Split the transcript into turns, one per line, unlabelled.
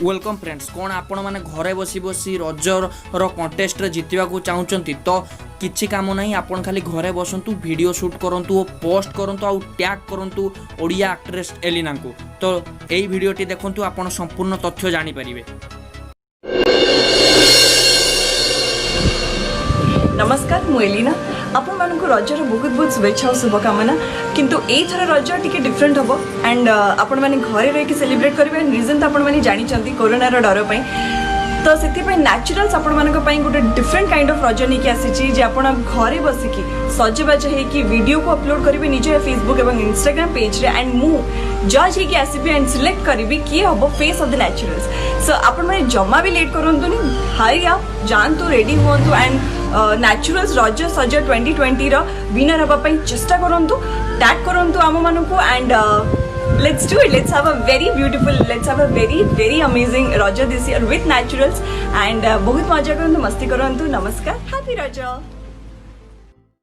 Welcome friends कौन आपण मैंने घरे बसी बसी रजर कंटेस्ट जितवा को चाहते तो किछि काम नहीं आपण खाली घरे बसंतु वीडियो शूट करंतु और पोस्ट करंतु और टैग करंतु ओडिया एक्ट्रेस एलिना को। तो यही वीडियोटी देखंतु आपण संपूर्ण तथ्य जानि परिबे।
नमस्कार मु एलिना आपण मानक रजर बहुत बहुत शुभेच्छा और शुभकामना। किंतु एई थर रज टिके डिफरेंट हबो एंड आपण माने घरे रह के सेलिब्रेट करिवे। रीजन तो आपण माने जानि चंती कोरोना रो डर पई, तो सेति पई नेचुरल्स आपण मानक पई गोटे डिफरेंट काइंड ऑफ रज नहीं आसी जे आपण घरे बसिकी सजबाज है वीडियो को अपलोड करेंगे निज फेसबुक और इंस्टाग्राम पेज रे एंड मु जज है आसबि एंड सिलेक्ट करी किए हम फेस ऑफ द नेचुरल्स। सो आपण मैंने जमा भी लेट करंतुनी, हाई आप जानतु रेडी हुंतु एंड नेचुरल्स रज सज 2020 रो विनर हबा पई चेष्टा करंतु, टैग करंतु आम मानकु and let's do it. Let's have a very beautiful, let's have a very amazing Raja this year with naturals and बहुत मजा करंतु, मस्ती करंतु। नमस्कार, हैप्पी Raja।